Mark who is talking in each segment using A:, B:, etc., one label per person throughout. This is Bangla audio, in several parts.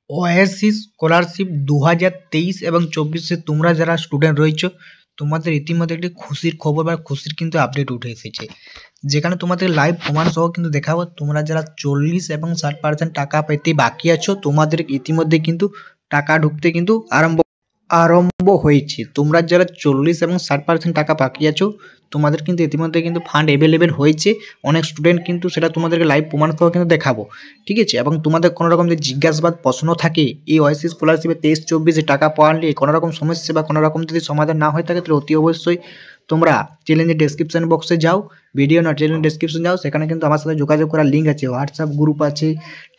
A: ওএসসি স্কলারশিপ 2023 এবং 24-এ তোমরা যারা স্টুডেন্ট রয়েছো তোমাদের ইতিমধ্যে একটি খুশির খবর বা খুশির কিন্তু আপডেট উঠে এসেছে, যেখানে তোমাদের লাইভ প্রমাণ সহ কিন্তু দেখাবো তোমরা যারা 40 এবং 60% টাকা পেতে বাকি আছো তোমাদের ইতিমধ্যে কিন্তু টাকা ঢুকতে কিন্তু আরম্ভ হয়েছে। তোমরা যারা 40 এবং 60% টাকা বাকি আছো তোমাদের কিন্তু ইতিমধ্যে কিন্তু ফান্ড অ্যাভেলেবেল হয়েছে। অনেক স্টুডেন্ট কিন্তু সেটা তোমাদেরকে লাইভ প্রমাণ সহ কিন্তু দেখাবো, ঠিক আছে। এবং তোমাদের কোনো রকম যদি জিজ্ঞাসাবাদ প্রশ্ন থাকে এই ওএসসি স্কলারশিপে 23-24-এ টাকা পাওয়া নিয়ে কোনো রকম সমস্যা বা কোনো রকম যদি সমাধান না হয়ে থাকে তাহলে অতি অবশ্যই তোমরা চ্যানেলের ডেসক্রিপশন বক্সে যাও, ভিডিও না চ্যানেল ডেসক্রিপশন যাও, সেখানে কিন্তু আমার সাথে যোগাযোগ করার লিঙ্ক আছে, হোয়াটসঅ্যাপ গ্রুপ আছে,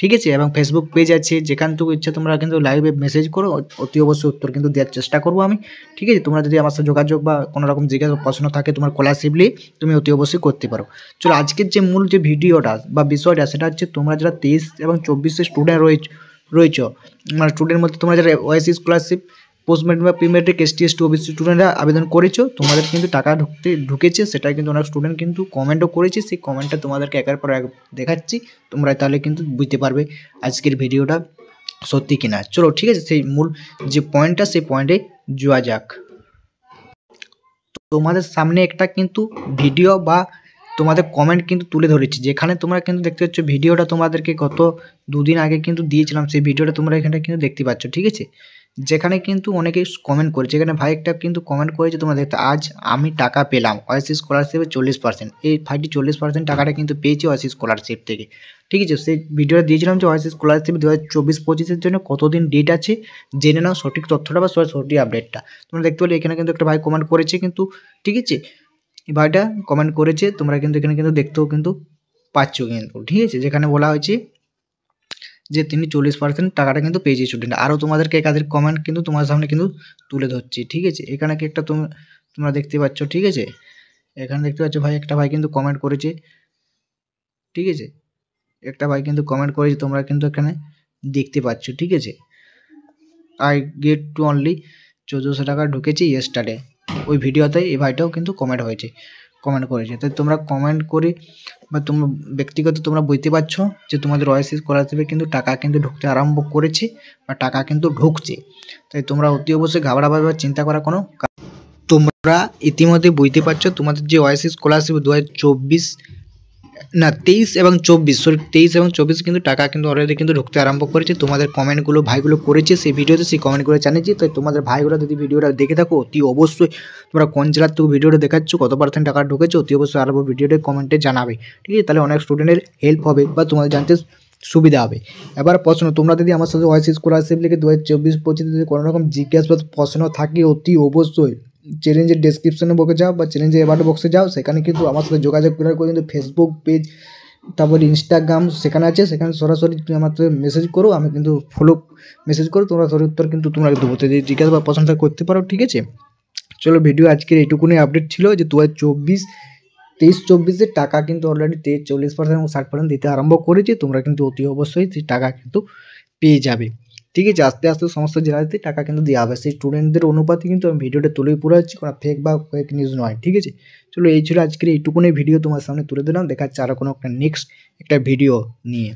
A: ঠিক আছে, এবং ফেসবুক পেজ আছে, যেখান থেকে ইচ্ছা তোমরা কিন্তু লাইভে মেসেজ করো, অতি অবশ্যই উত্তর কিন্তু দেওয়ার চেষ্টা করবো আমি, ঠিক আছে। তোমরা যদি আমার সাথে যোগাযোগ বা কোনো রকম জিজ্ঞাসা প্রশ্ন থাকে তোমার স্কলারশিপ নিয়ে তুমি অতি অবশ্যই করতে পারো। চলো আজকের যে মূল যে ভিডিওটা বা বিষয়টা সেটা হচ্ছে তোমরা যারা 23 এবং 24-এর স্টুডেন্ট রয়েছ মানে স্টুডেন্টের মধ্যে তোমরা যারা ওএসসি স্কলারশিপ পোস্ট মেট্রিক বা pre metric ST ST OBC স্টুডেন্টরা আবেদন করেছো তোমাদের কিন্তু টাকা ঢুকেছে, সেটা কিন্তু অনেক স্টুডেন্ট কিন্তু কমেন্টও করেছে। সেই কমেন্টটা তোমাদেরকে একের পর এক দেখাচ্ছি, তোমরা তাহলে কিন্তু বুঝতে পারবে আজকের ভিডিওটা সত্যি কিনা। চলো ঠিক আছে, সেই মূল যে পয়েন্টটা সেই পয়েন্টে যাওয়া যাক। তোমাদের সামনে একটা কিন্তু ভিডিও বা তোমাদের কমেন্ট কিন্তু তুলে ধরেছি, যেখানে তোমরা কিন্তু দেখতে পাচ্ছ ভিডিওটা তোমাদেরকে গত দুদিন আগে কিন্তু দিয়েছিলাম, সেই ভিডিওটা তোমরা এখানে কিন্তু দেখতে পাচ্ছ, ঠিক আছে। যেখানে কিন্তু অনেকেই কমেন্ট করেছে, এখানে ভাই একটা কিন্তু কমেন্ট করেছে তোমরা দেখতে, আজ আমি টাকা পেলাম ওএসসি স্কলারশিপে 40%, এই ভাইটি 40% টাকাটা কিন্তু পেয়েছি ওএসসি স্কলারশিপ থেকে, ঠিক আছে। সেই ভিডিওটা দিয়েছিলাম যে ওএসসি স্কলারশিপ 2024-25-এর জন্য কতদিন ডেট আছে জেনে নাও সঠিক তথ্যটা বা সঠিক আপডেটটা। তোমরা দেখতে পেলে এখানে কিন্তু একটা ভাই কমেন্ট করেছে কিন্তু, ঠিক আছে, এই ভাইটা কমেন্ট করেছে তোমরা কিন্তু এখানে কিন্তু দেখতেও কিন্তু পাচ্ছ কিন্তু, ঠিক আছে, যেখানে বলা হয়েছে যে তিনি 40% টাকাটা কিন্তু পেয়েছে স্টুডেন্ট। আরও তোমাদেরকে একাধিক কমেন্ট কিন্তু তোমার সামনে কিন্তু তুলে ধরছি, ঠিক আছে। এখানে কি একটা তোমরা দেখতে পাচ্ছ, ঠিক আছে, এখানে দেখতে পাচ্ছ ভাই একটা ভাই কিন্তু কমেন্ট করেছে, ঠিক আছে, একটা ভাই কিন্তু কমেন্ট করেছে তোমরা কিন্তু এখানে দেখতে পাচ্ছ, ঠিক আছে। আই গেট টু অনলি 1400 টাকা ঢুকেছে ইয়েস্টারডে, ওই ভিডিওতে এই ভাইটাও কিন্তু কমেন্ট করেছে। তাই তোমরা কমেন্ট করে বা তোমরা ব্যক্তিগত তোমরা বুঝতে পারছো যে তোমাদের ওএসসি স্কলারশিপে কিন্তু টাকা কিন্তু ঢুকতে আরম্ভ করেছে বা টাকা কিন্তু ঢুকছে। তাই তোমরা অতি অবশ্যই ঘাবড়াবে বা চিন্তা করা কোনো, তোমরা ইতিমধ্যে বুঝতে পারছো তোমাদের যে ওএসসি স্কলারশিপ 2024 না 23 এবং 24 কিন্তু টাকা কিন্তু অলরেডি কিন্তু ঢুকতে আরম্ভ করেছে। তোমাদের কমেন্টগুলো ভাইগুলো করেছে সেই ভিডিওতে, সেই কমেন্টগুলো জানিয়েছি। তাই তোমাদের ভাইগুলো যদি ভিডিওটা দেখে থাকো অতি অবশ্যই তোমরা কোন জেলার থেকে ভিডিওটা দেখাচ্ছ, কত পার্সেন্ট টাকা ঢুকেছে অতি অবশ্যই আরও ভিডিওটা কমেন্টে জানাবে, ঠিক আছে। তাহলে অনেক স্টুডেন্টের হেল্প হবে বা তোমাদের জানতে সুবিধা হবে। এবার প্রশ্ন, তোমরা যদি আমার সাথে ওএসসি স্কলারশিপ লিখে 2024-25 যদি কোনো রকম জিজ্ঞাসা প্রশ্ন থাকে অতি অবশ্যই চ্যালেঞ্জের ডেসক্রিপশনে বক্সে যাও বা চ্যালেঞ্জের এবার বক্সে যাও, সেখানে কিন্তু আমার সাথে যোগাযোগ করার করে কিন্তু ফেসবুক পেজ তারপরে ইনস্টাগ্রাম সেখানে আছে, সেখানে সরাসরি তুমি আমার মেসেজ করো, আমি কিন্তু মেসেজ করো, তোমরা উত্তর কিন্তু তোমরা দেবো, তো জিজ্ঞাসা বা প্রশংসা করতে পারো, ঠিক আছে। চলো ভিডিও আজকের এইটুকুনি আপডেট ছিল যে 2023-24-এর টাকা কিন্তু অলরেডি 40% এবং 60% দিতে আরম্ভ করেছে। তোমরা কিন্তু অতি অবশ্যই সেই টাকা কিন্তু পেয়ে যাবে, ঠিক আছে। আস্তে আস্তে সমস্ত জেলাতে টাকা কিন্তু দেওয়া হবে, সেই স্টুডেন্টদের অনুপাতে কিন্তু আমি ভিডিওটা তুলে পুরো হচ্ছে কোনো ফেক বা ফেক নিউজ নয়, ঠিক আছে। চলো এই ছিল আজকের এইটুকুনি ভিডিও তোমার সামনে তুলে দিলাম, দেখাচ্ছে আরও কোনো একটা নেক্সট একটা ভিডিও নিয়ে।